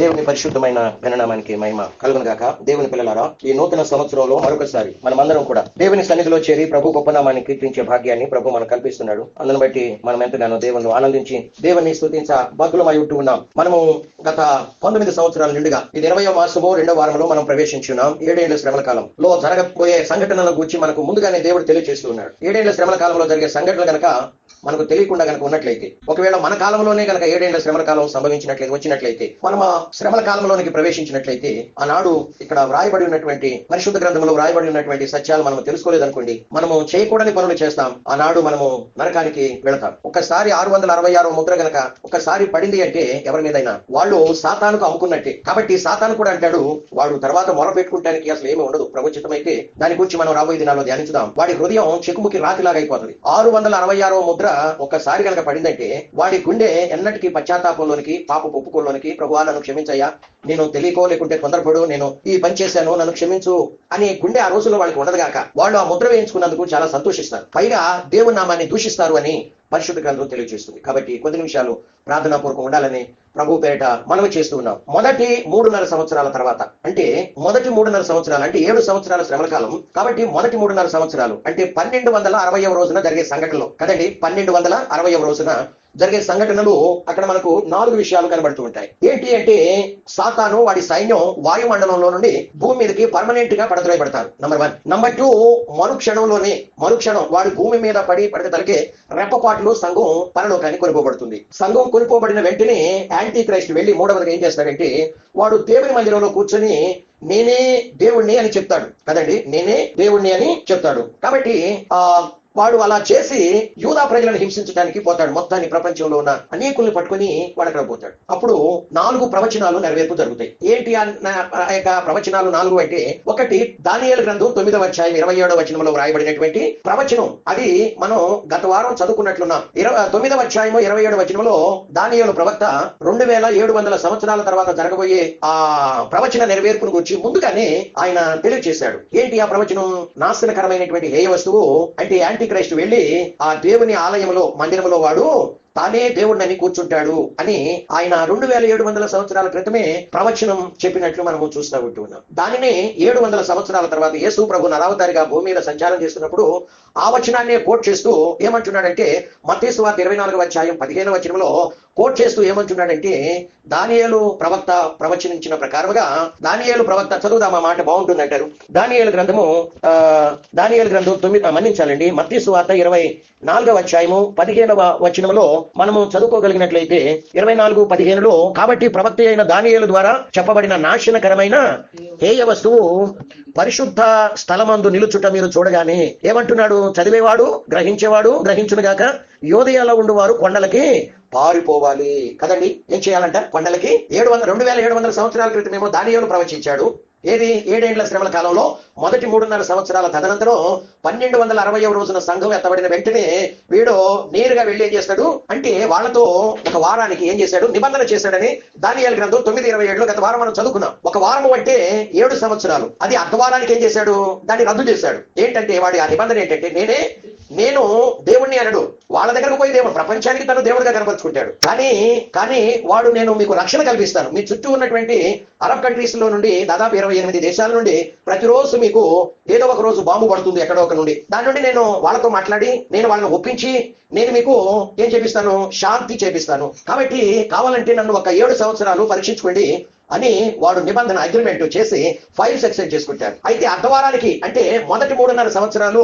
దేవుని పరిశుద్ధమైన ఘననామానికి మహిమ కలుగునుగాక. దేవుని పిల్లలారా, ఈ నూతన సంవత్సరంలో మరొకసారి మనమందరం కూడా దేవుని సన్నిధిలో చేరి ప్రభు గొప్ప నామాన్ని కీర్తించే భాగ్యాన్ని ప్రభు మనకు కల్పిస్తున్నాడు. అందును బట్టి మనం ఎంతగానో దేవుని ఆనందించి దేవుని స్తుతించ బద్దులమై ఉంటూ ఉన్నాం. మనము గత 19 సంవత్సరాల నుండిగా ఇది 20వ మాసము 2వ వారంలో మనం ప్రవేశించున్నాం. 7 ఏళ్ల శ్రమల కాలంలో జరగబోయే సంఘటనల గురించి మనకు ముందుగానే దేవుడు తెలియజేస్తూ ఉన్నాడు. 7 ఏళ్ల శ్రమల కాలంలో జరిగే సంఘటనలు గనక మనకు తెలియకుండా కనుక ఉన్నట్లయితే, ఒకవేళ మన కాలంలోనే కనుక 7 ఏళ్ల శ్రమల కాలం సంభవించినట్లయితే వచ్చినట్లయితే, మనం ఆ శ్రమల కాలంలోనికి ప్రవేశించినట్లయితే, ఆనాడు ఇక్కడ వ్రాయబడి ఉన్నటువంటి పరిశుద్ధ గ్రంథంలో వ్రాయబడి ఉన్నటువంటి సత్యాలు మనం తెలుసుకోలేదనుకోండి, మనము చేయకూడని పనులు చేస్తాం. ఆనాడు మనము నరకానికి వెళతాం. ఒక్కసారి 666వ ముద్ర గనక ఒక్కసారి పడింది అంటే ఎవరి మీదైనా వాళ్ళు సాతానుకు అమ్ముకున్నట్టే. కాబట్టి సాతాను కూడా అంటాడు, వాడు తర్వాత మొర పెట్టుకుంటానికి అసలు ఏమీ ఉండదు. ప్రభుత్వమైతే దాని గురించి మనం రాబోయే దినాల్లో ధ్యానించుదాం. వాడి హృదయం చెకుముకి రాతిలాగా అయిపోతుంది. 666వ ముద్ర ఒక్కసారి కనుక పడిందంటే వాడి గుండె ఎన్నటికీ పశ్చాత్తాపంలోనికి, పాప ఒప్పుకోలోనికి, ప్రభువా నన్ను క్షమించయ్యా, నేను తెలియకో లేకుంటే తొందరపడు, నేను ఈ పని చేశాను, నన్ను క్షమించు అనే గుండె ఆ రోజుల్లో వాళ్ళకి ఉండదుగాక. వాళ్ళు ఆ ముద్ర వేయించుకున్నందుకు చాలా సంతోషిస్తారు. పైగా దేవుని నామాన్ని దూషిస్తారు అని పరిశుద్ధ గ్రంథం తెలియజేస్తుంది. కాబట్టి కొద్ది నిమిషాలు ప్రార్థనాపూర్వకం ఉండాలని ప్రభు పేరిట మనవి చేస్తూ ఉన్నాం. మొదటి 3.5 సంవత్సరాల తర్వాత, అంటే మొదటి 3.5 సంవత్సరాలు అంటే 7 సంవత్సరాల శ్రమల కాలం. కాబట్టి మొదటి 3.5 సంవత్సరాలు అంటే 1260వ రోజున జరిగే సంఘటనలు కదండి. 1260వ రోజున జరిగే సంఘటనలు అక్కడ మనకు 4 విషయాలు కనబడుతూ ఉంటాయి. ఏంటి అంటే, సాతాను వాడి సైన్యం వాయుమండలంలో నుండి భూమి మీదకి పర్మనెంట్ గా పడతారు. నంబర్ 1. నంబర్ 2, మరుక్షణం వాడు భూమి మీద పడితే తలకే రెప్పపాట్లు సంఘం పరలోకాన్ని కొనిపోబడుతుంది. సంఘం కొనిపోబడిన వెంటనే యాంటీ క్రైస్ట్ వెళ్లి 3వదిగా ఏం చేస్తాడంటే, వాడు దేవుని మందిరంలో కూర్చొని నేనే దేవుణ్ణి అని చెప్తాడు కదండి. నేనే దేవుణ్ణి అని చెప్తాడు. కాబట్టి వాడు అలా చేసి యూదా ప్రజలను హింసించడానికి పోతాడు. మొత్తాన్ని ప్రపంచంలో ఉన్న అనేకుల్ని పట్టుకుని వాడు అక్కడ పోతాడు. అప్పుడు 4 ప్రవచనాలు నెరవేర్పు జరుగుతాయి. ఏంటి ఆ యొక్క ప్రవచనాలు 4 అంటే, ఒకటి దానియేలు గ్రంథం 9వ అధ్యాయం 27వ వచనంలో వ్రాయబడినటువంటి ప్రవచనం. అది మనం గత వారం చదువుకున్నట్లున్నాం. 9వ అధ్యాయం 27వ వచనంలో దానియేలు ప్రవక్త 2700 సంవత్సరాల తర్వాత జరగబోయే ఆ ప్రవచన నెరవేర్పును గురించి ముందుగానే ఆయన తెలియజేశాడు. ఏంటి ఆ ప్రవచనం? నాశనకరమైనటువంటి హేయ వస్తువు అంటే యాంటీ క్రైస్ట్ వెళ్లి ఆ దేవుని ఆలయంలో, మందిరంలో వాడు తానే దేవుడిని కూర్చుంటాడు అని ఆయన 2700 సంవత్సరాల క్రితమే ప్రవచనం చెప్పినట్లు మనము చూస్తూ ఉంటున్నాం. దానిని 700 సంవత్సరాల తర్వాత యేసు ప్రభు నరావతారిగా భూమి మీద సంచారం చేస్తున్నప్పుడు ఆ వచనాన్ని కోట్ చేస్తూ ఏమంటున్నాడంటే, మత్తయి సువార్త 24వ అధ్యాయం 15వ వచనంలో కోట్ చేస్తూ ఏమంటున్నాడంటే, దానియేలు ప్రవక్త ప్రవచనించిన ప్రకారముగా, దానియేలు ప్రవక్త చదువుదామా మాట బాగుంటుంది అంటారు. దానియేలు గ్రంథం 9 మన్నించాలండి, మత్తయి సువార్త 24వ అధ్యాయము 15వ వచనంలో మనము చదువుకోగలిగినట్లయితే 24:15లో, కాబట్టి ప్రవక్త అయిన దానియేలు ద్వారా చెప్పబడిన నాశనకరమైన హేయ వస్తువు పరిశుద్ధ స్థలమందు నిలుచుట మీరు చూడగానే ఏమంటున్నాడు? చదివేవాడు గ్రహించేవాడు గ్రహించునుగాక. యోదయాలో ఉండువారు కొండలకి పారిపోవాలి కదండి. ఏం చేయాలంట? కొండలకి 2700 సంవత్సరాల క్రితమేమో దానియేలు ప్రవచించాడు. ఏది? 7 ఏళ్ల శ్రమల కాలంలో మొదటి 3.5 సంవత్సరాల తదనంతరం 1260వ రోజున సంఘం ఎత్తబడిన వెంటనే వీడు నేరుగా వెళ్ళి ఏం చేస్తాడు అంటే, వాళ్ళతో ఒక వారానికి ఏం చేశాడు? నిబంధన చేశాడని దానియేలు గ్రంథం 9:27లో గత వారం మనం చదువుకున్నాం. ఒక వారము అంటే 7 సంవత్సరాలు. అది అర్ధవారానికి ఏం చేశాడు? దాన్ని రద్దు చేశాడు. ఏంటంటే వాడి ఆ నిబంధన ఏంటంటే, నేను దేవుణ్ణి అనడు. వాళ్ళ దగ్గరకు పోయి దేవుడు ప్రపంచానికి తను దేవుడిగా కనపరుచుకుంటాడు. కానీ వాడు నేను మీకు రక్షణ కల్పిస్తాను. మీ చుట్టూ ఉన్నటువంటి అరబ్ కంట్రీస్ లో నుండి దాదాపు 28 దేశాల నుండి ప్రతిరోజు మీకు ఏదో ఒక రోజు బాంబు పడుతుంది ఎక్కడో ఒక నుండి. దాని నుండి నేను వాళ్ళతో మాట్లాడి, నేను వాళ్ళని ఒప్పించి, నేను మీకు ఏం చేపిస్తాను? శాంతి చేపిస్తాను. కాబట్టి కావాలంటే నన్ను ఒక 7 సంవత్సరాలు పరీక్షించుకోండి అని వాడు నిబంధన అగ్రిమెంట్ చేసి ఫైల్స్ ఎక్స్చేంజ్ చేసుకుంటారు. అయితే అర్ధవారానికి అంటే మొదటి 3.5 సంవత్సరాలు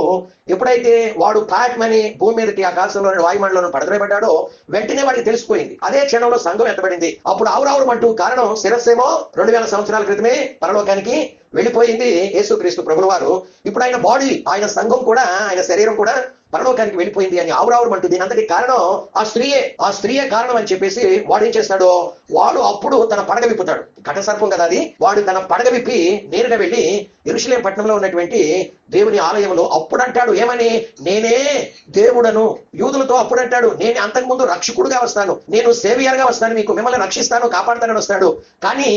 ఎప్పుడైతే వాడు ప్లాట్మని భూమి మీదకి ఆకాశంలో వాయుమండలంలో పడద్రోయబడ్డాడో వెంటనే వాడికి తెలిసిపోయింది. అదే క్షణంలో సంఘం ఎత్తబడింది. అప్పుడు ఆవురావురమంటూ, కారణం శిరస్సేమో 2000 సంవత్సరాల క్రితమే పరలోకానికి వెళ్ళిపోయింది యేసుక్రీస్తు ప్రభుల వారు. ఇప్పుడు ఆయన బాడీ, ఆయన సంఘం కూడా, ఆయన శరీరం కూడా పరలోకానికి వెళ్ళిపోయింది అని ఆవురావురమంటూ, దీని అంతటి కారణం ఆ స్త్రీయే కారణం అని చెప్పేసి వాడు ఏం చేస్తాడో, వాడు అప్పుడు తన పడగ విప్పుతాడు. ఘటసర్పం కదా అది. వాడు తన పడగ విప్పి నేరుగా వెళ్ళి యెరూషలేము పట్టణంలో ఉన్నటువంటి దేవుని ఆలయంలో అప్పుడంటాడు ఏమని? నేనే దేవుడను. యూదులతో అప్పుడంటాడు, నేను అంతకుముందు రక్షకుడుగా వస్తాను, నేను సేవియర్ గా వస్తాను, మీకు మిమ్మల్ని రక్షిస్తాను, కాపాడుతానని వస్తాడు. కానీ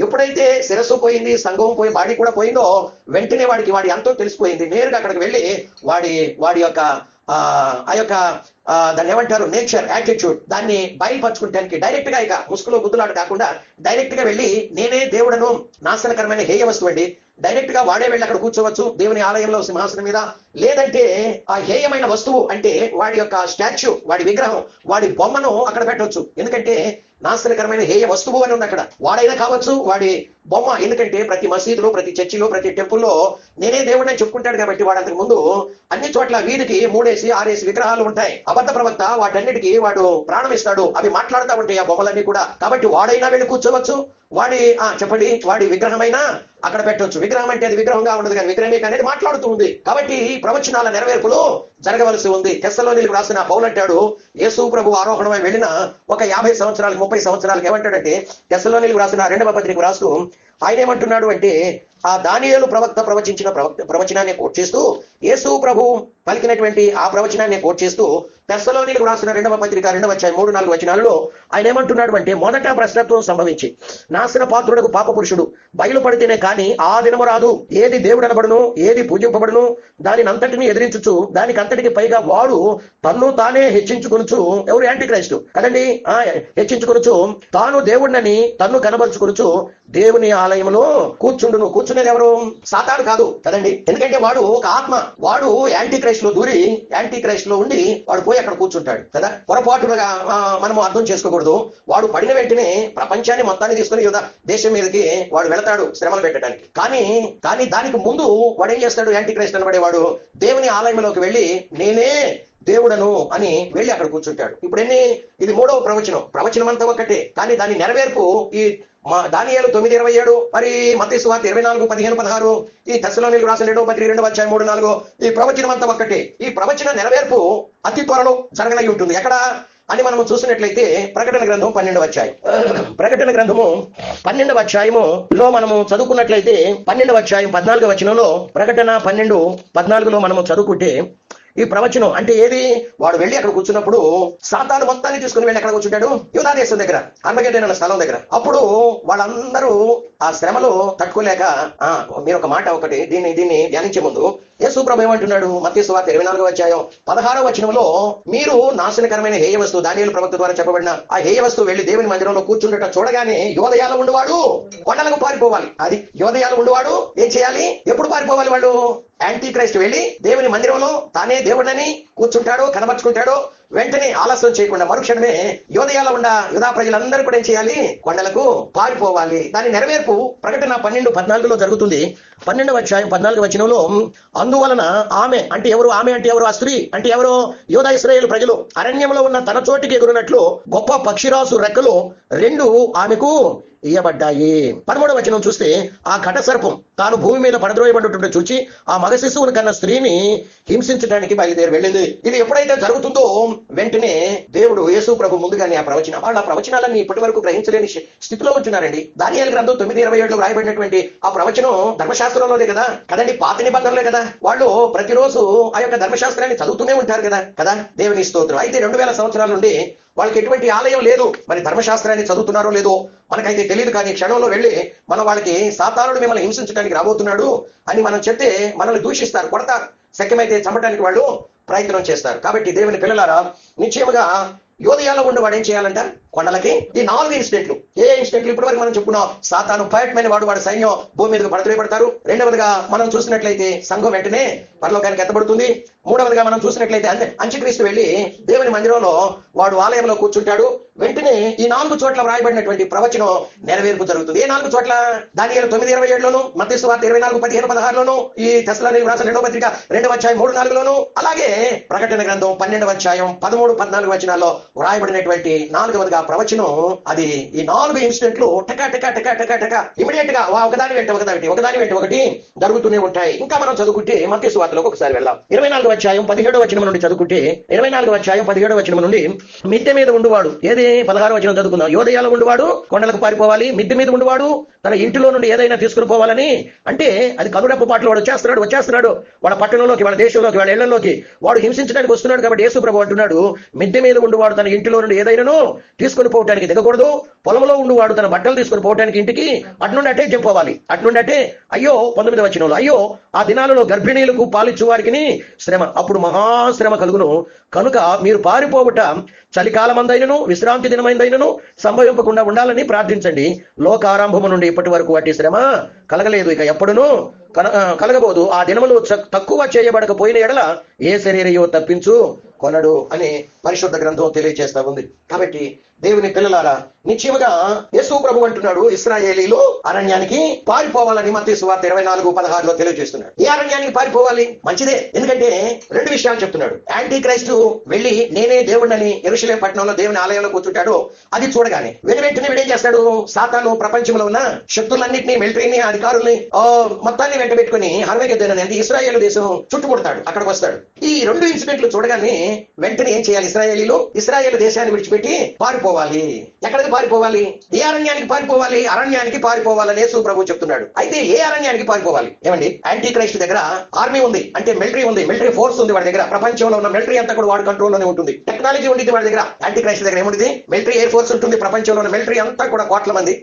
ఎప్పుడైతే శిరస్సు పోయింది, సంఘం బాడీ కూడా పోయిందో వెంటనే వాడి ఎంతో తెలిసిపోయింది. నేరుగా అక్కడికి వెళ్ళి వాడి యొక్క ఆ యొక్క దాన్ని ఏమంటారు, నేచర్, యాటిట్యూడ్, దాన్ని బయలుపరచుకుంటానికి డైరెక్ట్ గా ఇక ముసుగులో గుద్దులాట కాకుండా డైరెక్ట్ గా వెళ్ళి నేనే దేవుడను, నాశనకరమైన హేయ వస్తువు అండి, డైరెక్ట్ గా వాడే వెళ్ళి అక్కడ కూర్చోవచ్చు దేవుని ఆలయంలో సింహాసనం మీద. లేదంటే ఆ హేయమైన వస్తువు అంటే వాడి యొక్క స్టాచ్యూ, వాడి విగ్రహం, వాడి బొమ్మను అక్కడ పెట్టవచ్చు. ఎందుకంటే నాశనకరమైన హేయ వస్తువు అని ఉంది అక్కడ. వాడైనా కావచ్చు, వాడి బొమ్మ. ఎందుకంటే ప్రతి మసీదులో, ప్రతి చర్చిలో, ప్రతి టెంపుల్లో నేనే దేవుడని చెప్పుకుంటాడు కాబట్టి వాడు అంతకు ముందు అన్ని చోట్ల వీధికి 3 6 విగ్రహాలు ఉంటాయి. అబద్ధ ప్రవక్త వాటన్నిటికీ వాడు ప్రాణం ఇస్తాడు, అవి మాట్లాడుతూ ఉంటాయి ఆ బొమ్మలన్నీ కూడా. కాబట్టి వాడైనా వెళ్ళి కూర్చోవచ్చు, చెప్పండి, వాడి విగ్రహమైనా అక్కడ పెట్టవచ్చు. విగ్రహం అంటే అది విగ్రహంగా ఉండదు కానీ విగ్రహమే అనేది మాట్లాడుతూ ఉంది. కాబట్టి ప్రవచనాల నెరవేర్పులు జరగవలసి ఉంది. తెస్సలోనిలకు రాసిన పౌలు అంటాడు, యేసు ప్రభు ఆరోహణమై వెళ్ళిన ఒక 50 సంవత్సరాలకు 30 సంవత్సరాలకు ఏమంటాడంటే, తెస్సలోనిలకు రాసిన 2వ పత్రిక రాస్తూ ఆయన ఏమంటున్నాడు అంటే, ఆ దానియేలు ప్రవక్త ప్రవచించిన ప్రవచనాన్ని కోట్ చేస్తూ, యేసు ప్రభు పలికినటువంటి ఆ ప్రవచనాన్ని కోట్ చేస్తూ తెస్సలోనిలకు రాసిన 2వ పత్రిక 2వ అధ్యాయం 3-4 వచనాలలో ఆయన ఏమంటున్నాడు అంటే, మొదట భ్రష్టత్వం సంభవించి నాశన పాత్రుడకు పాప పురుషుడు బయలుపడితేనే కానీ ఆ దినము రాదు, ఏది దేవుడు అనబడును, ఏది పూజింపబడును, దానిని అంతటిని ఎదిరించుచు దానికి అంతటికి పైగా వాడు తన్ను తానే హెచ్చించుకొనుచు, ఎవరు, యాంటీ క్రైస్తు కదండి, హెచ్చించుకొనుచు తాను దేవుడినని తన్ను కనబరుచుకొనుచు దేవుని ఆలయంలో కూర్చుండును. కూర్చునేది ఎవరు? సాతాను కాదు కదండి. ఎందుకంటే వాడు ఒక ఆత్మ, వాడు యాంటీ క్రైస్ట్ లో దూరి యాంటీ క్రైస్ట్ లో ఉండి వాడు పోయి అక్కడ కూర్చుంటాడు కదా. పొరపాటుగా మనము అర్థం చేసుకోకూడదు. వాడు పడిన వెంటనే ప్రపంచాన్ని మొత్తాన్ని తీసుకుని యుద్ధ దేశం మీదకి వాడు వెళతాడు శ్రమలు పెట్టడానికి. కానీ దానికి ముందు వాడు ఏం చేస్తాడు? యాంటీ క్రైస్ట్ అనబడేవాడు దేవుని ఆలయంలోకి వెళ్ళి నేనే దేవుడను అని వెళ్ళి అక్కడ కూర్చుంటాడు. ఇప్పుడు ఇది 3వ ప్రవచనం అంతా ఒకటే, కానీ దాని నెరవేర్పు ఈ దానియేలు 9:27, మరి మత్తయి సువార్త 24:15-16, ఈ తెస్సలోనిలకు రాసిన 2వ పత్రిక 2వ అధ్యాయం 3-4, ఈ ప్రవచనం అంతా ఒక్కటే. ఈ ప్రవచన నెరవేర్పు అతి త్వరలో జరగనై ఉంటుంది. ఎక్కడ అని మనం చూసినట్లయితే ప్రకటన గ్రంథం 12వ అధ్యాయం, ప్రకటన గ్రంథము 12వ అధ్యాయములో మనము చదువుకున్నట్లయితే 12వ అధ్యాయం 14వ వచనంలో, ప్రకటన 12:14లో మనము చదువుకుంటే ఈ ప్రవచనం అంటే ఏది? వాడు వెళ్ళి అక్కడ కూర్చున్నప్పుడు సాతాను మొత్తాన్ని తీసుకుని వెళ్ళి ఎక్కడ కూర్చుంటాడు? యూదా దేశం దగ్గర, అర్మగెద్దోను అనే స్థలం దగ్గర. అప్పుడు వాళ్ళందరూ ఆ శ్రమలో తట్టుకోలేక, మీరు ఒక మాట ఒకటి దీన్ని ధ్యానించే ముందు యేసు ప్రభు ఏమంటున్నాడు? మత్తయి సువార్త 24వ అధ్యాయం 16వ వచనంలో, మీరు నాశనకరమైన హేయ వస్తువు, దానియేలు ప్రవక్త ద్వారా చెప్పబడిన ఆ హేయ వస్తువు వెళ్ళి దేవుని మందిరంలో కూర్చుండట చూడగానే యోదయాలో ఉండేవాడు కొండలకు పారిపోవాలి. అది యోదయాలు ఉండేవాడు ఏం చేయాలి? ఎప్పుడు పారిపోవాలి? వాళ్ళు యాంటీ క్రైస్ట్ వెళ్ళి దేవుని మందిరంలో తానే దేవుడని కూర్చుంటాడో కనబరుచుకుంటాడో వెంటనే ఆలస్యం చేయకుండా మరుక్షణమే యోదయాలో ఉన్న యూదా ప్రజలందరూ కూడా ఏం చేయాలి? కొండలకు పారిపోవాలి. దాని నెరవేర్పు ప్రకటన 12:14లో జరుగుతుంది. 12వ అధ్యాయం 14వ వచనంలో, అందువలన ఆమె అంటే ఎవరు? ఆమె అంటే ఎవరు? ఆ స్త్రీ అంటే ఎవరు? యూదా ఇశ్రాయేలు ప్రజలు అరణ్యంలో ఉన్న తన చోటికి ఎగురునట్లు గొప్ప పక్షిరాసు రెక్కలు 2 ఆమెకు ఇయ్యబడ్డాయి. 13వ వచనం చూస్తే, ఆ ఘట సర్పం తాను భూమి మీద పడద్రోయబడ్డట్టు చూచి ఆ మగ శిశువుని కన్నా స్త్రీని హింసించడానికి బయలుదేరి వెళ్ళింది. ఇది ఎప్పుడైతే జరుగుతుందో వెంటనే దేవుడు యేసు ప్రభు ముందుగానే ఆ ప్రవచనాలన్నీ ఇప్పటి వరకు గ్రహించలేని స్థితిలో ఉంటున్నారండి. దానియేలు గ్రంథం 9:27లో రాయబడినటువంటి ఆ ప్రవచనం ధర్మశాస్త్రంలోనే కదండి, పాత నిబంధనలే కదా. వాళ్ళు ప్రతిరోజు ఆ యొక్క ధర్మశాస్త్రాన్ని చదువుతూనే ఉంటారు కదా. దేవుని స్తోత్రం. అయితే 2000 సంవత్సరాల నుండి వాళ్ళకి ఎటువంటి ఆలయం లేదు. మరి ధర్మశాస్త్రాన్ని చదువుతున్నారో లేదో మనకైతే తెలియదు. కానీ క్షణంలో వెళ్ళి వాళ్ళకి సాతానుడు మిమ్మల్ని హింసించడానికి రాబోతున్నాడు అని మనం చెప్తే మనల్ని దూషిస్తారు, కొడతారు, శక్యమైతే చంపడానికి వాళ్ళు ప్రయత్నం చేస్తారు. కాబట్టి దేవుని పిల్లలారా, నిశ్చయముగా యోదయాలో ఉండేవాడు ఏం చేయాలంట? కొండలకి. ఈ 4 ఇన్సిడెంట్లు, ఏ ఇన్సిడెంట్లు ఇప్పటి వరకు మనం చెప్పుకున్నాం? సాతాను పైట్మైన వాడి సైన్యం భూమి మీదకు పడతారు. రెండవదిగా మనం చూసినట్లయితే సంఘం వెంటనే పరలోకానికి ఎత్తబడుతుంది. మూడవదిగా మనం చూసినట్లయితే అంత్యక్రీస్తు వెళ్ళి దేవుని మందిరంలో వాడు ఆలయంలో కూర్చుంటాడు. వెంటనే ఈ 4 చోట్ల వ్రాయబడినటువంటి ప్రవచనం నెరవేర్పు జరుగుతుంది. ఏ 4 చోట్ల? దానియేలు 9:27లోను, మత్తయి సువార్త 24:15-16లోను, ఈ తెస్సలోనిలకు రాసిన 2వ పత్రిక 2వ అధ్యాయం 3-4లోను, అలాగే ప్రకటన గ్రంథం 12వ అధ్యాయం 13-14 వచనాల్లో వ్రాయబడినటువంటి 4వదిగా ప్రవచనం. అది ఈ 4 ఇన్సిడెంట్లు టక ఇమిడియట్ గా ఒకదాని వెంట ఒకటి జరుగుతూనే ఉంటాయి. ఇంకా మనం చదువుకుంటే మత్తయి సువార్తలోకి ఒకసారి వెళ్దాం. 24వ అధ్యాయం 17వ వచనం నుండి చదువుకుంటే, 24వ అధ్యాయం 17వ వచనం నుండి, మిద్దె మీద ఉండువాడు, ఏది 16వ వచనం చదువుకుందాం. యోదయాలో ఉండువాడు కొండలకు పారిపోవాలి, మిద్దె మీద ఉండువాడు తన ఇంటిలో నుండి ఏదైనా తీసుకుని పోవాలని. అంటే అది కనురెప్ప పాటలు వాడు వచ్చేస్తున్నాడు వాళ్ళ పట్టణంలోకి, వాళ్ళ దేశంలోకి, వాళ్ళ ఇళ్లలోకి వాడు హింసించడానికి వస్తున్నాడు. కాబట్టి యేసు ప్రభు అంటున్నాడు, మిద్దె మీద ఉండువాడు తన ఇంటిలో నుండి ఏదైనాను తీసుకుని పోవటానికి దిగకూడదు. పొలంలో ఉండివాడు తన బట్టలు తీసుకుని పోవటానికి ఇంటికి అట్నుండి అట్టే చెప్పవాలి. అట్నుండి అట్టే అయ్యో 19వ వచనంలో, అయ్యో ఆ దినాలలో గర్భిణీలకు పాలిచ్చు వారికి శ్రమ, అప్పుడు మహాశ్రమ కలుగును. కనుక మీరు పారిపోవుట చలికాలమందైనను విశ్రాంతి దినమైందైనను సంభవింపకుండా ఉండాలని ప్రార్థించండి. లోకారంభము నుండి ఇప్పటి వరకు వాటి శ్రమ కలగలేదు, ఇక ఎప్పుడునూ కలగబోదు. ఆ దినములు తక్కువ చేయబడకపోయిన ఎడల ఏ శరీరయో తప్పించు కొనడు అని పరిశుద్ధ గ్రంథం తెలియజేస్తా ఉంది. కాబట్టి దేవుని పిల్లలారా, నిశ్చయముగా యేసు ప్రభు అంటున్నాడు, ఇశ్రాయేలీలు అరణ్యానికి పారిపోవాలని మత్తయి సువార్త 24:16 తెలియజేస్తున్నాడు. ఏ అరణ్యానికి పారిపోవాలి? మంచిదే, ఎందుకంటే 2 విషయాలు చెప్తున్నాడు. యాంటీ క్రైస్తు వెళ్లి నేనే దేవుడిని యెరూషలేము పట్టణంలో దేవుని ఆలయంలో కూర్చుంటాడు. అది చూడగానే వెంటనే వీడేం చేస్తాడు? సాతాను ప్రపంచంలో ఉన్న శక్తులన్నింటినీ, మిలిటరీని, అధికారుల్ని మొత్తాన్ని వెంట పెట్టుకుని హర్మగెద్దోనని ఇశ్రాయేలు దేశం చుట్టుముడతాడు, అక్కడికి వస్తాడు. ఈ 2 ఇన్సిడెంట్లు చూడగానే వెంటనే ఏం చేయాలి? ఇశ్రాయేలు దేశాన్ని విడిచిపెట్టి పారిపోవాలి. ఎక్కడికి పారిపోవాలి? ఏ అరణ్యానికి పారిపోవాలి? అరణ్యానికి పారిపోవాలని యేసు ప్రభు చెప్తున్నాడు. అయితే ఏ అరణ్యానికి పారిపోవాలి? ఏమండి, యాంటీ క్రైస్ట్ దగ్గర ఆర్మీ ఉంది, అంటే మిలిటరీ ఉంది, మిలిటరీ ఫోర్స్ ఉంది వాడి దగ్గర. ప్రపంచంలో ఉన్న మిలిటరీ అంతా కూడా వాడి కంట్రోల్లోనే ఉంటుంది. టెక్నాలజీ ఉంటుంది వాడి దగ్గర. యాంటీ క్రైస్ట్ దగ్గర ఏముంటుంది? మిలిటరీ ఎయిర్ ఫోర్స్ ఉంటుంది. ప్రపంచంలో ఉన్న మిలిటరీ అంతా కూడా కోట్ల మంది.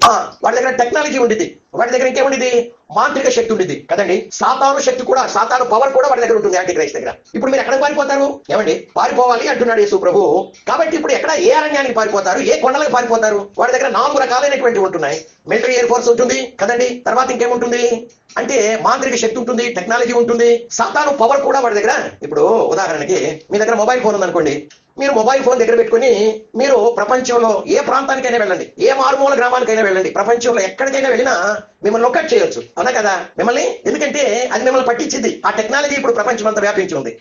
వాడి దగ్గర టెక్నాలజీ ఉంటుంది. వాడి దగ్గర ఇంకేముంటుంది? మాంత్రిక శక్తి ఉంటుంది కదండి. సాతాను శక్తి కూడా, సాతాను పవర్ కూడా వాడి దగ్గర ఉంటుంది యాంటీ క్రైస్ట్ దగ్గర. ఇప్పుడు మీరు ఎక్కడ పారిపోతారు? ఏమండి, పారిపోవాలి అంటున్నాడు యేసు ప్రభు. కాబట్టి ఇప్పుడు ఎక్కడ, ఏ అరణ్యానికి పారిపోతారు? ఏ కొండలకు పారిపోతారు? వాడి దగ్గర 4 రకాలైనటువంటి ఉంటున్నాయి. మిలిటరీ ఎయిర్ ఫోర్స్ ఉంటుంది కదండి. తర్వాత ఇంకేముంటుంది అంటే మాంత్రిక శక్తి ఉంటుంది, టెక్నాలజీ ఉంటుంది, సాతాను పవర్ కూడా వాడి దగ్గర. ఇప్పుడు ఉదాహరణకి మీ దగ్గర మొబైల్ ఫోన్ ఉందనుకోండి. మీరు మొబైల్ ఫోన్ దగ్గర పెట్టుకుని మీరు ప్రపంచంలో ఏ ప్రాంతానికైనా వెళ్ళండి, ఏ మారుమూల గ్రామానికైనా వెళ్ళండి, ప్రపంచంలో ఎక్కడికైనా వెళ్ళినా మిమ్మల్ని లొకేట్ చేయొచ్చు, అవునా కదా? మిమ్మల్ని, ఎందుకంటే అది మిమ్మల్ని పట్టించింది. ఆ టెక్నాలజీ ఇప్పుడు ప్రపంచం అంతా వ్యాపించి ఉంది,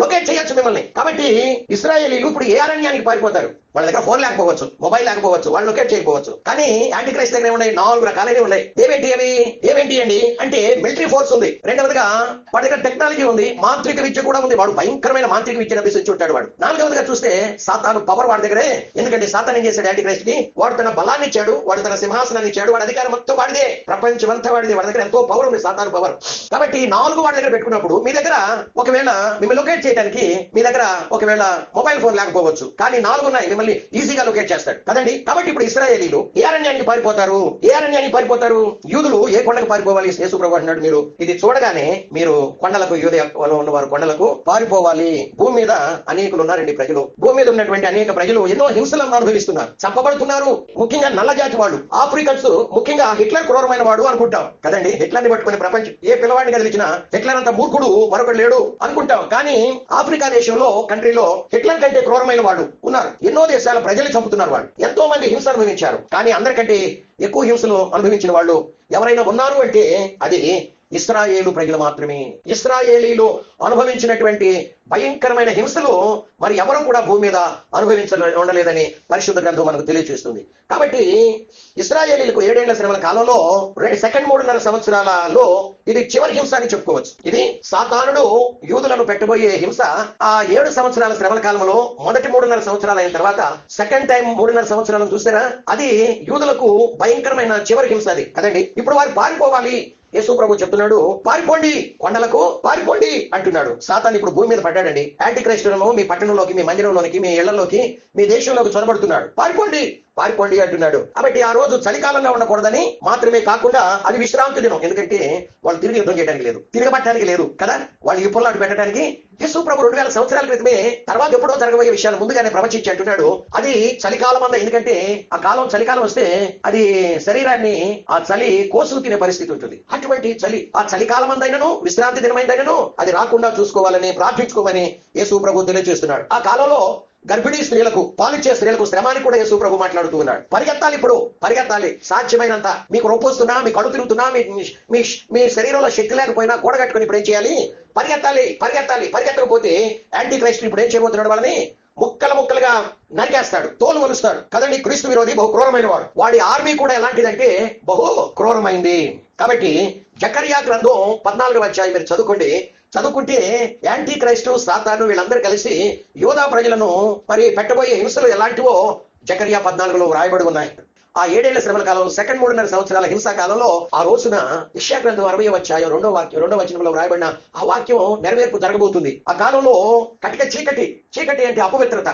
లొకేట్ చేయొచ్చు మిమ్మల్ని. కాబట్టి ఇశ్రాయేలీలు ఇప్పుడు ఏ అరణ్యానికి పారిపోతారు? వాళ్ళ దగ్గర ఫోన్ లేకపోవచ్చు, మొబైల్ లేకపోవచ్చు, వాళ్ళు లొకేట్ చేయకపోవచ్చు. కానీ యాంటీ క్రైస్ట్ దగ్గర ఉన్నాయి 4 రకాలైనవి ఉన్నాయి. ఏవేంటి అండి అంటే మిలిటరీ ఫోర్స్ ఉంది. రెండవదిగా వాడి దగ్గర టెక్నాలజీ ఉంది, మాంత్రిక విద్య కూడా ఉంది. వాడు భయంకరమైన మాంత్రిక విద్యను అభ్యసించి ఉంటాడు వాడు. 4వదిగా చూస్తే సాతాను పవర్ వాడి దగ్గరే. ఎందుకంటే సాతాను ఏం చేశాడు? యాంటీ క్రైస్ట్ కి వాడు తన బలాన్ని ఇచ్చాడు, వాడు తన సింహాసనాన్ని ఇచ్చాడు, వాడి అధికారం మొత్తం వాడిదే, ప్రపంచం అంతా వాడిదే. వాడి దగ్గర ఎంతో పవర్ ఉంది, సాతాను పవర్. కాబట్టి 4 వాడి దగ్గర పెట్టుకున్నప్పుడు మీ దగ్గర ఒకవేళ మిమ్మల్ని లొకేట్ చేయడానికి మీ దగ్గర ఒకవేళ మొబైల్ ఫోన్ లేకపోవచ్చు, కానీ 4 ఉన్నాయి, మిమ్మల్ని ఈజీగా లొకేట్ చేస్తాడు కదండి. కాబట్టి ఇప్పుడు ఇశ్రాయేలీలు ఏ అరణ్యానికి పారిపోతారు? ఏ అరణ్యానికి పారిపోతారు? యూదులు ఏ కొండకు పారిపోవాలి? యేసు ప్రభు అంటున్నాడు, మీరు ఇది చూడగానే మీరు కొండలకు, యూదయలో ఉన్నవారు కొండలకు పారిపోవాలి. భూమి మీద అనేకులు ఉన్నారండి ప్రజలు. భూమి మీద ఉన్నటువంటి అనేక ప్రజలు ఎన్నో హింసలను అనుభవిస్తున్నారు, చంపబడుతున్నారు. ముఖ్యంగా నల్ల జాతి వాళ్ళు, ఆఫ్రికన్స్, ముఖ్యంగా హిట్లర్ క్రూరమైన వాడు అనుకుంటాం కదండి. హిట్లర్ని పట్టుకుని ప్రపంచం ఏ పిల్లవాడిని కదిలించినా హిట్లర్ అంత మూర్ఖుడు మరొకడు లేడు అనుకుంటాం. కానీ ఆఫ్రికా దేశంలో, కంట్రీలో హిట్లర్ కంటే క్రూరమైన వాడు ఉన్నారు. ఎన్నో దేశాల ప్రజలు చంపుతున్నారు. వాళ్ళు ఎంతో మంది హింస అనుభవించారు. కానీ అందరికంటే ఎక్కువ హింసలు అనుభవించిన వాళ్ళు ఎవరైనా ఉన్నారు అంటే అది ఇశ్రాయేలు ప్రజలు మాత్రమే. ఇశ్రాయేలీలు అనుభవించినటువంటి భయంకరమైన హింసలు మరి ఎవరు కూడా భూమి మీద ఉండలేదని పరిశుద్ధ గ్రంథం మనకు తెలియజేస్తుంది. కాబట్టి ఇశ్రాయేలీలకు 7 ఏళ్ల శ్రమల కాలంలో సెకండ్ 3.5 సంవత్సరాలలో ఇది చివరి హింస అని చెప్పుకోవచ్చు. ఇది సాతానుడు యూదులను పెట్టబోయే హింస. ఆ 7 సంవత్సరాల శ్రమల కాలంలో మొదటి 3.5 సంవత్సరాలు అయిన తర్వాత సెకండ్ టైం 3.5 సంవత్సరాలను చూసారా, అది యూదులకు భయంకరమైన చివరి హింస అది కదండి. ఇప్పుడు వారు పారిపోవాలి. యేసు ప్రభు చెప్తున్నాడు, పారిపోండి, కొండలకు పారిపోండి అంటున్నాడు. సాతాను ఇప్పుడు భూమి మీద పడ్డాడండి. యాంటీ క్రైస్తవులను మీ పట్టణంలోకి, మీ మందిరంలోకి, మీ ఇళ్లలోకి, మీ దేశంలోకి చొరబడుతున్నాడు. పారిపోండి పారిపోండి అంటున్నాడు. కాబట్టి ఆ రోజు చలికాలంగా ఉండకూడదని మాత్రమే కాకుండా అది విశ్రాంతి దినం. ఎందుకంటే వాళ్ళు తిరిగి యుద్ధం చేయడానికి లేదు, తిరగబట్టడానికి లేదు కదా, వాళ్ళు ఈ పొల్లాటు పెట్టడానికి. యేసు ప్రభు 2000 సంవత్సరాల క్రితమే తర్వాత ఎప్పుడో జరగబోయే విషయాలు ముందుగానే ప్రవచించి అంటున్నాడు, అది చలికాలం అంతా. ఎందుకంటే ఆ కాలం, చలికాలం వస్తే అది శరీరాన్ని ఆ చలి కోసుకు తినే పరిస్థితి ఉంటుంది. అటువంటి చలి, ఆ చలికాలం అందైనను విశ్రాంతి దినమైందైనను అది రాకుండా చూసుకోవాలని ప్రార్థించుకోమని యేసు ప్రభు తెలియజేస్తున్నాడు. ఆ కాలంలో గర్భిణీ స్త్రీలకు, పాలిచ్చే స్త్రీలకు శ్రమాన్ని కూడా యేసు ప్రభు మాట్లాడుతూ ఉన్నాడు. పరిగెత్తాలి, ఇప్పుడు పరిగెత్తాలి సాధ్యమైనంత. మీకు రొప్పొస్తున్నా, మీ కడుపు తిరుగుతున్నా, మీ శరీరంలో శక్తి లేకపోయినా కూడగట్టుకుని ఇప్పుడు ఏం చేయాలి? పరిగెత్తాలి, పరిగెత్తాలి. పరిగెత్తకపోతే యాంటీ క్రైస్ట్ ఇప్పుడు ఏం చేయబోతున్నాడు? వాళ్ళని ముక్కలుగా నరికేస్తాడు, తోలు వలుస్తాడు కదండి. క్రీస్తు విరోధి బహు క్రూరమైన వాడు. వాడి ఆర్మీ కూడా ఎలాంటిదంటే బహు క్రూరమైంది. కాబట్టి జకర్యా గ్రంథం 14వ అధ్యాయం మీరు చదువుకుంటే యాంటీ క్రైస్టు, సాతాను వీళ్ళందరూ కలిసి యోధా ప్రజలను మరి పెట్టబోయే హింసలు ఎలాంటివో జకర్యా 14లో వ్రాయబడి ఉన్నాయి. ఆ 7 ఏళ్ల శ్రమల కాలంలో, సెకండ్ 3.5 సంవత్సరాల హింసా కాలంలో ఆ రోజున యెషయా గ్రంథం 60వ అధ్యాయం 2వ వచనంలో రాయబడిన ఆ వాక్యం నెరవేర్పు జరగబోతుంది. ఆ కాలంలో కటిక చీకటి అంటే అపవిత్రత,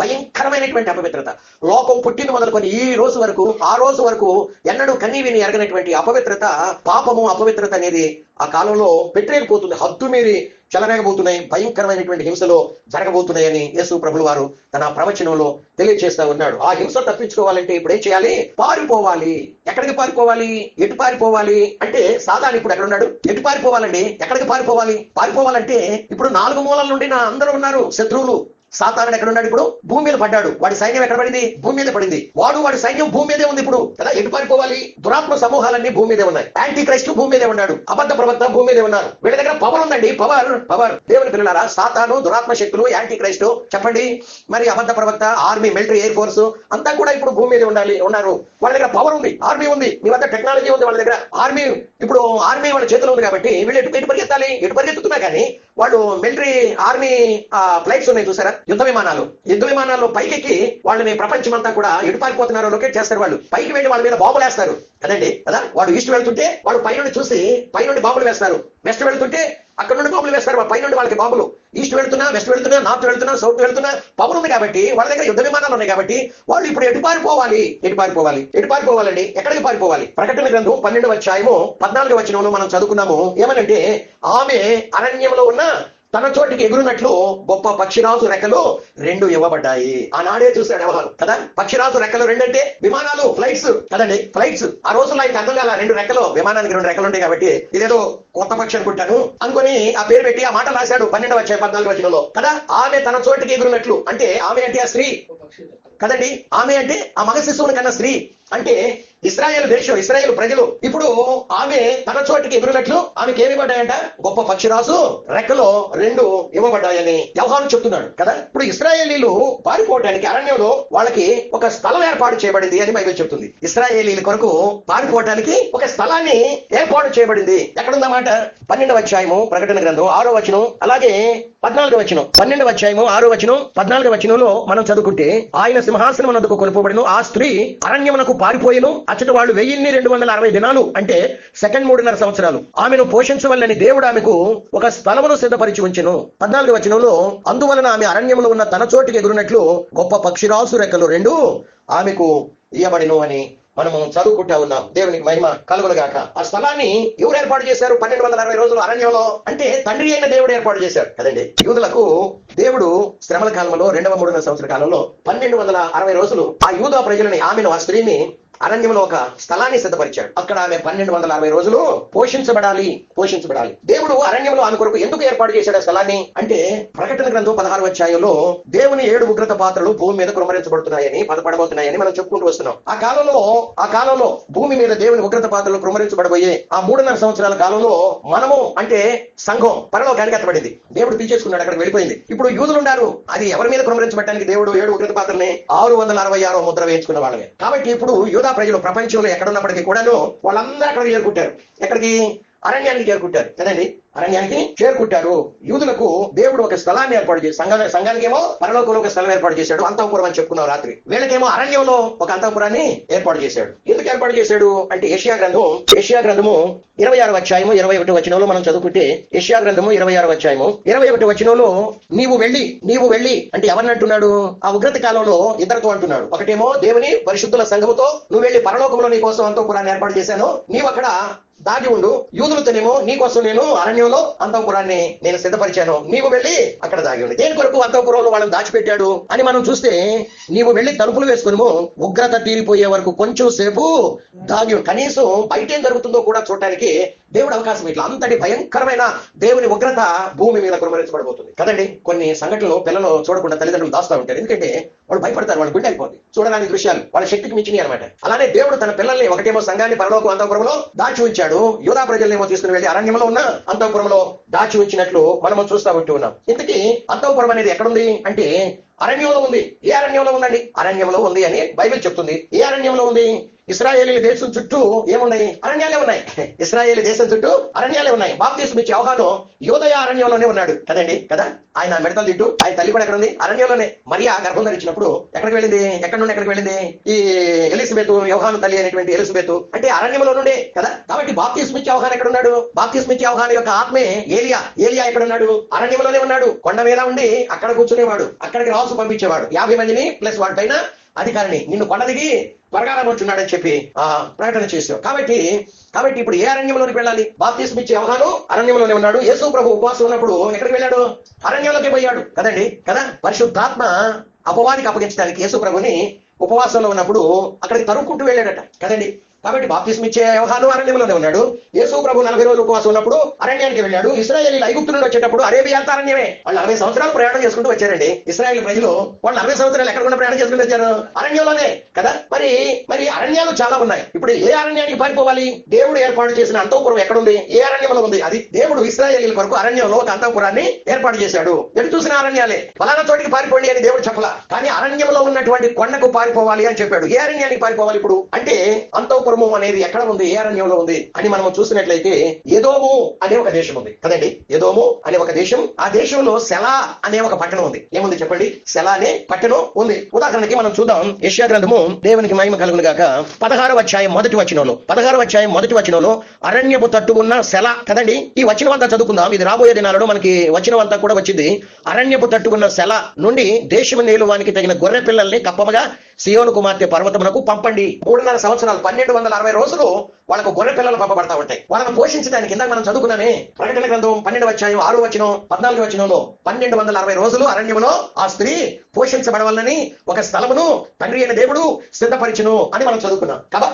భయంకరమైనటువంటి అపవిత్రత, లోకం పుట్టిన మొదలుకొని ఈ రోజు వరకు, ఆ రోజు వరకు ఎన్నడూ కన్నీవిని ఎరగనటువంటి అపవిత్రత, పాపము, అపవిత్రత అనేది ఆ కాలంలో పెట్టలేకపోతుంది. హద్దు మీరి చెలరేగబోతున్నాయి, భయంకరమైనటువంటి హింసలో జరగబోతున్నాయని యేసు ప్రభులు వారు తన ప్రవచనంలో తెలియజేస్తా ఉన్నాడు. ఆ హింస తప్పించుకోవాలంటే ఇప్పుడు ఏం చేయాలి? పారిపోవాలి. ఎక్కడికి పారిపోవాలి? ఎటు పారిపోవాలి అంటే సాతాను ఇప్పుడు ఎక్కడున్నాడు? ఎటు పారిపోవాలండి? ఎక్కడికి పారిపోవాలంటే ఇప్పుడు 4 మూలల నుండి అందరూ ఉన్నారు శత్రువులు. సాతానుడు ఎక్కడ ఉన్నాడు? ఇప్పుడు భూమి మీద పడ్డాడు. వాడి సైన్యం ఎక్కడ పడింది? భూమి మీద పడింది. వాడి సైన్యం భూమి మీదే ఉంది ఇప్పుడు కదా. ఎటు పారిపోవాలి? దురాత్మ సమూహాలన్నీ భూమి మీదే ఉన్నాయి. యాంటీ క్రైస్ట్ భూమి మీదే ఉన్నాడు. అబద్ధ ప్రవక్త భూమి మీదే ఉన్నారు. వీళ్ళ దగ్గర పవర్ ఉందండి. పవర్. దేవుని పిల్లలారా, సాతాను, దురాత్మ శక్తులు, యాంటీ క్రైస్ట్ చెప్పండి, మరి అబద్ధ ప్రవక్త, ఆర్మీ, మిలిటరీ, ఎయిర్ ఫోర్స్ అంతా కూడా ఇప్పుడు భూమి మీద ఉన్నారు. వాళ్ళ దగ్గర పవర్ ఉంది, ఆర్మీ ఉంది. మీ వద్ద టెక్నాలజీ ఉంది. వాళ్ళ దగ్గర ఆర్మీ వాళ్ళ చేతిలో ఉంది. కాబట్టి వీళ్ళు ఎటు పరిగెత్తాలి? ఎటు పరిగెత్తుతున్నా కానీ వాళ్ళు మిలిటరీ, ఆర్మీ ఫ్లైట్స్ ఉన్నాయి చూసారా, యుద్ధ విమానాల్లో పైకెక్కి వాళ్ళని ప్రపంచమంతా కూడా ఎటు పారిపోతున్నారో లొకేట్ చేస్తారు. వాళ్ళు పైకి వెళ్ళి వాళ్ళ మీద బాంబులు వేస్తారు కదండి కదా. వాడు ఈస్ట్ వెళ్తుంటే వాళ్ళు పైనుండి చూసి పైనుండి బాంబులు వేస్తారు. వెస్ట్ వెళ్తుంటే అక్కడ నుండి బాంబులు వేస్తారు. పైనుండి వాళ్ళకి బాంబులు. ఈస్ట్ వెళ్తున్నా, వెస్ట్ వెళ్తున్నా, నార్త్ వెళ్తున్నా, సౌత్ వెళ్తున్నా పవర్ ఉంది కాబట్టి వాళ్ళ దగ్గర యుద్ధ విమానాలు ఉన్నాయి కాబట్టి వాళ్ళు ఇప్పుడు ఎటు పారిపోవాలండి? ఎక్కడికి పారిపోవాలి? ప్రకటన గ్రంథం 12వ అధ్యాయము 14వ వచనంలో మనం చదువుకున్నాము. ఏమనంటే, ఆమె అరణ్యంలో ఉన్న తన చోటికి ఎగురునట్లు గొప్ప పక్షిరాజు రెక్కలు 2 ఇవ్వబడ్డాయి. ఆనాడే చూశాడు ఎవరు కదా. పక్షిరాజు రెక్కలు 2 అంటే విమానాలు, ఫ్లైట్స్ కదండి. ఫ్లైట్స్ ఆ రోజుల్లో ఆయనకు అర్థం కాల. 2 రెక్కలు, విమానానికి 2 రెక్కలు ఉంటాయి కాబట్టి ఇదేదో కొత్త పక్షి అనుకుంటాను అనుకుని ఆ పేరు పెట్టి ఆ మాట రాశాడు 12వ అధ్యాయం 14వ వచనంలో కదా. ఆమె తన చోటికి ఎగురునట్లు అంటే ఆమె అంటే ఆ స్త్రీ కదండి. ఆమె అంటే ఆ మగ శిశువుని కన్నా స్త్రీ అంటే ఇశ్రాయేలు దేశం, ఇశ్రాయేలు ప్రజలు. ఇప్పుడు ఆమె తన చోటికి ఎగురునట్లు ఆమెకి ఏమి ఇవ్వబడ్డాయంట? గొప్ప పక్షిరాజు రెక్కలో 2 ఇవ్వబడ్డాయని యోహాను చెప్తున్నాడు కదా. ఇప్పుడు ఇశ్రాయేలీలు పారిపోవడానికి అరణ్యంలో వాళ్ళకి ఒక స్థలం ఏర్పాటు చేయబడింది అని బైబిల్ చెప్తుంది. ఇశ్రాయేలీల కొరకు పారిపోవడానికి ఒక స్థలాన్ని ఏర్పాటు చేయబడింది. ఎక్కడుందన్నమాట? 12వ అధ్యాయము ప్రకటన గ్రంథం 6వ వచనం, అలాగే 14వ వచనం. 12వ అధ్యాయము 6వ వచనం, 14వ వచనంలో మనం చదువుకుంటే, ఆయన సింహాసనం నందుకు కొనుపోబడిను, ఆ స్త్రీ అరణ్యమునకు పారిపోయిను, అచ్చట వాళ్ళు 1260 దినాలు అంటే సెకండ్ 3.5 సంవత్సరాలు ఆమెను పోషించవల్లని దేవుడు ఆమెకు ఒక స్థలమును సిద్ధపరిచి ఉంచెను. 14వ వచనంలో, అందువలన ఆమె అరణ్యములో ఉన్న తన చోటికి ఎగురునట్లు గొప్ప పక్షిరాజు రెక్కలు 2 ఆమెకు ఇయ్యబడిను అని మనము చదువుకుంటా ఉన్నాం. దేవునికి మహిమ కలుగునుగాక. ఆ స్థలాన్ని ఎవరు ఏర్పాటు చేశారు? 1260 రోజులు అరణ్యంలో అంటే తండ్రి అయిన దేవుడు ఏర్పాటు చేశారు కదండి. యూదులకు దేవుడు శ్రమల కాలంలో 2వ 3.5 సంవత్సర కాలంలో 1260 రోజులు ఆ యూదా ప్రజలని, ఆమెను, ఆ స్త్రీని అరణ్యంలో ఒక స్థలాన్ని సిద్ధపరిచాడు. అక్కడ ఆమె 1260 రోజులు పోషించబడాలి. దేవుడు అరణ్యంలో ఆమె కొరకు ఎందుకు ఏర్పాటు చేశాడు ఆ స్థలాన్ని అంటే, ప్రకటన గ్రంథం 16వ అధ్యాయంలో దేవుని 7 ఉగ్రత పాత్రలు భూమి మీద కుమ్మరించబడుతున్నాయని, పడబోతున్నాయని మనం చెప్పుకుంటూ వస్తున్నాం. ఆ కాలంలో భూమి మీద దేవుని ఉగ్రత పాత్రలు కుమ్మరించబడబోయే ఆ 3.5 సంవత్సరాల కాలంలో మనము అంటే సంఘం పరలోకానికి ఎత్తబడింది. దేవుడు తీసేసుకున్నాడు, అక్కడికి వెళ్ళిపోయింది. ఇప్పుడు యూదులు ఉన్నారు. అది ఎవరి మీద కుమ్మరించబడడానికి దేవుడు 7 ఉగ్రత పాత్రల్ని 666 ముద్ర వేయించుకున్న వాళ్ళమే. కాబట్టి ఇప్పుడు యూదా ప్రజలు ప్రపంచంలో ఎక్కడున్నప్పటికీ కూడాను వాళ్ళందరూ అక్కడికి చేరుకుంటారు. ఎక్కడికి? అరణ్యానికి చేరుకుంటారు కదండి. అరణ్యానికి చేరుకుంటారు. యూదులకు దేవుడు ఒక స్థలాన్ని ఏర్పాటు చేసి, సంఘానికి ఏమో పరలోకంలో ఒక స్థలం ఏర్పాటు చేశాడు, అంతఃపురం అని చెప్పుకున్నాం రాత్రి. వీళ్ళకేమో అరణ్యంలో ఒక అంతఃపురాన్ని ఏర్పాటు చేశాడు. ఎందుకు ఏర్పాటు చేశాడు అంటే, యెషయా గ్రంథము 26వ అధ్యాయము 21వ వచనంలో మనం చదువుకుంటే, యెషయా గ్రంథము 26వ అధ్యాయము 21వ వచనంలో, నీవు వెళ్ళి అంటే ఎవరిని అంటున్నాడు? ఆ ఉగ్రత కాలంలో ఇద్దరితో అంటున్నాడు. ఒకటేమో దేవుని పరిశుద్ధుల సంఘముతో, నువ్వు వెళ్ళి పరలోకంలో నీ కోసం అంతఃపురాన్ని ఏర్పాటు చేశాను, నీవు అక్కడ దాగి ఉండు. యూదులతోనేమో నీ కోసం నేను అరణ్యంలో అంతఃపురాన్ని నేను సిద్ధపరిచాను, నీవు వెళ్ళి అక్కడ దాగి ఉండు. దేని కొరకు అంతఃపురంలో వాళ్ళని దాచిపెట్టాడు అని మనం చూస్తే, నీవు వెళ్ళి తలుపులు వేసుకుని ఉగ్రత తీరిపోయే వరకు కొంచెం సేపు దాగి ఉండు. కనీసం బయట ఏం జరుగుతుందో కూడా చూడటానికి దేవుడు అవకాశం. ఇట్లా అంతటి భయంకరమైన దేవుని ఉగ్రత భూమి మీద కుమ్మరించబడబోతుంది కదండి. కొన్ని సంఘటనలు పిల్లలు చూడకుండా తల్లిదండ్రులు దాస్తూ ఉంటారు. ఎందుకంటే వాళ్ళు భయపడతారు, వాళ్ళు గుండె అయిపోతుంది చూడడానికి దృశ్యాలు, వాళ్ళ శక్తికి మించినవి అనమాట. అలానే దేవుడు తన పిల్లల్ని ఒకటేమో సంఘాన్ని పరలోకం అంతఃపురంలో దాచి ఉంచాడు, యూదా ప్రజలనేమో తీసుకుని వెళ్ళి అరణ్యంలో ఉన్న అంతఃపురంలో దాచి ఉంచినట్లు మనము చూస్తా ఉంటూ ఉన్నాం. ఇంతకీ అంతఃపురం అనేది ఎక్కడుంది అంటే అరణ్యంలో ఉంది. ఏ అరణ్యంలో ఉందండి? అరణ్యంలో ఉంది అని బైబిల్ చెప్తుంది. ఏ అరణ్యంలో ఉంది? ఇశ్రాయేలీ దేశం చుట్టూ ఏమున్నాయి? అరణ్యాలే ఉన్నాయి. ఇశ్రాయేలీ దేశం చుట్టూ అరణ్యాలే ఉన్నాయి. బాప్తిస్మ ఇచ్చే యోహాను యోదయ అరణ్యంలోనే ఉన్నాడు కదండి కదా. ఆయన మిడతలు తిట్టు, ఆయన తల్లి కూడా ఎక్కడ ఉంది? అరణ్యంలోనే. మరియా గర్భం ధరించినప్పుడు ఎక్కడికి వెళ్ళింది? ఎక్కడి నుండి ఎక్కడికి వెళ్ళింది? ఈ ఎలిజబెత్, యోహాను తల్లి అనేటువంటి ఎలిజబెత్ అంటే అరణ్యంలో నుండే కదా. కాబట్టి బాప్తిస్మ ఇచ్చే యోహాను ఎక్కడ ఉన్నాడు? బాప్తిస్మ ఇచ్చే యోహాను యొక్క ఆత్మే ఏలియా. ఏలియా ఎక్కడ ఉన్నాడు? అరణ్యంలోనే ఉన్నాడు. కొండ మీద ఉండి అక్కడ కూర్చునేవాడు, అక్కడికి రాసు పంపించేవాడు. 50 మందిని ప్లస్ వాడి పైన అధికారిని నిన్ను కొండ దిగి త్వరగా రమ్మొచ్చున్నాడని చెప్పి ప్రకటన చేశావు. కాబట్టి ఇప్పుడు ఏ అరణ్యంలోకి వెళ్ళాలి? బాప్తిస్మ ఇచ్చే యోహాను అరణ్యంలోనే ఉన్నాడు. యేసు ప్రభు ఉపవాసం ఉన్నప్పుడు ఎక్కడికి వెళ్ళాడు? అరణ్యంలోకి పోయాడు కదండి కదా. పరిశుద్ధాత్మ అపవాదికి అప్పగించడానికి యేసు ప్రభుని ఉపవాసంలో ఉన్నప్పుడు అక్కడికి తరుక్కుంటూ వెళ్ళాడట కదండి. కాబట్టి బాప్తిస్మ ఇచ్చే యోహాను అరణ్యంలోనే ఉన్నాడు. యేసు ప్రభు 40 రోజులు ఉపవాసం ఉన్నప్పుడు అరణ్యానికి వెళ్ళాడు. ఇశ్రాయేలీలు ఐగుప్తు నుండి వచ్చేటప్పుడు అరేబియా అంతా అరణ్యమే. వాళ్ళు 40 సంవత్సరాలు ప్రయాణం చేసుకుంటూ వచ్చారండి. ఇశ్రాయేల్ ప్రజలు వాళ్ళు 40 సంవత్సరాలు ఎక్కడ ప్రయాణం చేసుకుంటూ వచ్చారు? అరణ్యంలోనే కదా. మరి అరణ్యాలు చాలా ఉన్నాయి. ఇప్పుడు ఏ అరణ్యానికి పారిపోవాలి? దేవుడు ఏర్పాటు చేసిన అంతఃపురం ఎక్కడుంది? ఏ అరణ్యంలో ఉంది? అది దేవుడు ఇశ్రాయేలీల కొరకు అరణ్యంలో ఒక అంతఃపురాన్ని ఏర్పాటు చేశాడు. ఎటు చూసిన అరణ్యాలే. ఫలానా చోటికి పారిపోండి అని దేవుడు చెప్పలా, కానీ అరణ్యంలో ఉన్నటువంటి కొండకు పారిపోవాలి అని చెప్పాడు. ఏ అరణ్యానికి పారిపోవాలి ఇప్పుడు అంటే? అంతఃపురము అనేది ఎక్కడ ఉంది? ఏ అరణ్యంలో ఉంది అని మనం చూసినట్లయితే ఎదోము అనే ఒక దేశం ఉంది కదండి. ఎదోము అనే ఒక దేశం, ఆ దేశంలో సెలా అనే ఒక పట్టణం ఉంది. ఏముంది చెప్పండి? సెలా అనే పట్టణం ఉంది. ఉదాహరణకి మనం చూద్దాం. యెషయా గ్రంథము దేవునికి మహిమ కలుగును గాక 16వ అధ్యాయం మొదటి వచనంలో అరణ్యపు తట్టు ఉన్న సెలా కదండి. ఈ వచనం అంతా చదువుకుందాం. ఇది రాబోయే దినాలలో మనకి వచనం అంతా కూడా వచ్చింది. అరణ్యపు తట్టు ఉన్న సెలా నుండి దేశము నేలువానికి తగిన గొర్రె పిల్లల్ని కప్పమగా సియోను కుమార్తె పర్వతమునకు పంపండి. 3.5 సంవత్సరాలు 1260 రోజులు వాళ్ళకు గొర్రె పిల్లలు పంపబడతా ఉంటాయి. వాళ్ళని పోషించడానికి ఇందాక మనం చదువుకున్నామే ప్రకటన గ్రంథం 12వ అధ్యాయం 6వ వచనం 14వ వచనంలో 1260 రోజులు అరణ్యములో ఆ స్త్రీ పోషించబడవాలని ఒక స్థలమును తండ్రి అయిన దేవుడు సిద్ధపరిచును అని మనం చదువుకున్నాం కదా.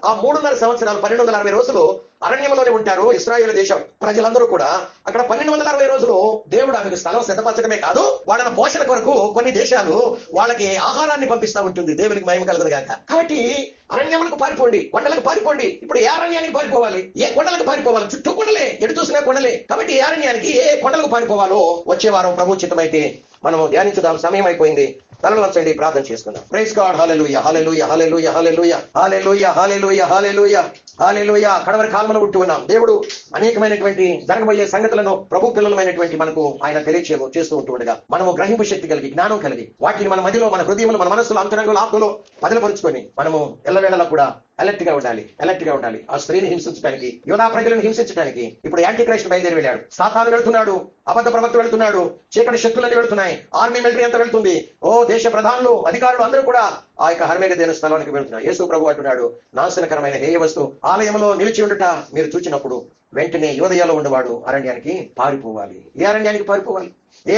ఆ 3.5 సంవత్సరాలు 1260 రోజులు అరణ్యంలోనే ఉంటారు ఇశ్రాయేలు దేశం ప్రజలందరూ కూడా. అక్కడ 1260 రోజులు దేవుడు ఆమెకు స్థలం సిద్ధపరచడమే కాదు, వాళ్ళ పోషణ కొరకు కొన్ని దేశాలు వాళ్ళకి ఆహారాన్ని పంపిస్తా ఉంటుంది. దేవునికి మహిమ కలుగును గాక. కాబట్టి అరణ్యములకు పారిపోండి, కొండలకు పారిపోండి. ఇప్పుడు ఏ అరణ్యానికి పారిపోవాలి? ఏ కొండలకు పారిపోవాలి? చుట్టూ కొండలే, ఎటు చూసినా కొండలే. కాబట్టి ఏ అరణ్యానికి, ఏ కొండలకు పారిపోవాలో వచ్చే వారం ప్రభు చిత్తమైతే మనం ధ్యానించుదాం. సమయం అయిపోయింది. తలలు వంచండి, ప్రార్థన చేసుకుందాం. Praise God. Hallelujah, hallelujah, hallelujah, hallelujah, hallelujah, hallelujah, hallelujah, hallelujah. కడవరి కాల్మను పుట్టి ఉన్నాం. దేవుడు అనేకమైనటువంటి జరగబోయే సంగతులను ప్రభు పిల్లలమైనటువంటి మనకు ఆయన చేస్తూ ఉంటుండగా మనము గ్రహింపు శక్తి కలిగి, జ్ఞానం కలిగి, వాటిని మన మధ్యలో, మన హృదయంలో, మన మనస్సులో, అంతరంగంలో, ఆత్మలో పదిలపరుచుకొని మనము ఎల్లవేళలా కూడా అలర్ట్ గా ఉండాలి. ఆ స్త్రీని హింసించడానికి, యోధా ప్రజలను హింసించడానికి ఇప్పుడు యాంటీ క్రైస్ట్ బయలుదేరి వెళ్ళాడు. సాతాను వెళ్తున్నాడు, అబద్ధ ప్రవక్త వెళ్తున్నాడు, చీకటి శక్తులన్నీ వెళ్తున్నాయి, ఆర్మీ మిలిటరీ అంతా వెళ్తుంది. దేశ ప్రధానులు, అధికారులు అందరూ కూడా ఆ యొక్క హర్మేగదేన స్థలానికి వెళ్తున్నారు. యేసు ప్రభు అంటున్నాడు, నాశనకరమైన హేయ వస్తువు ఆలయంలో నిలిచి ఉండుట మీరు చూచినప్పుడు వెంటనే యోదయలో ఉండేవాడు అరణ్యానికి పారిపోవాలి. ఏ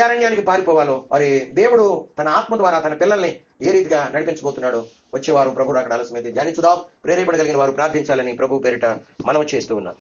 అరణ్యానికి పారిపోవాలో మరి దేవుడు తన ఆత్మ ద్వారా తన పిల్లల్ని ఏ రీతిగా నడిపించబోతున్నాడో వచ్చేవారు ప్రభు అక్కడ ఆలస్యమైతే ధ్యానించుదాం. ప్రేరేపణ కలిగిన వారు ప్రార్థించాలని ప్రభు పేరిట మనం చేస్తూ ఉన్నాం.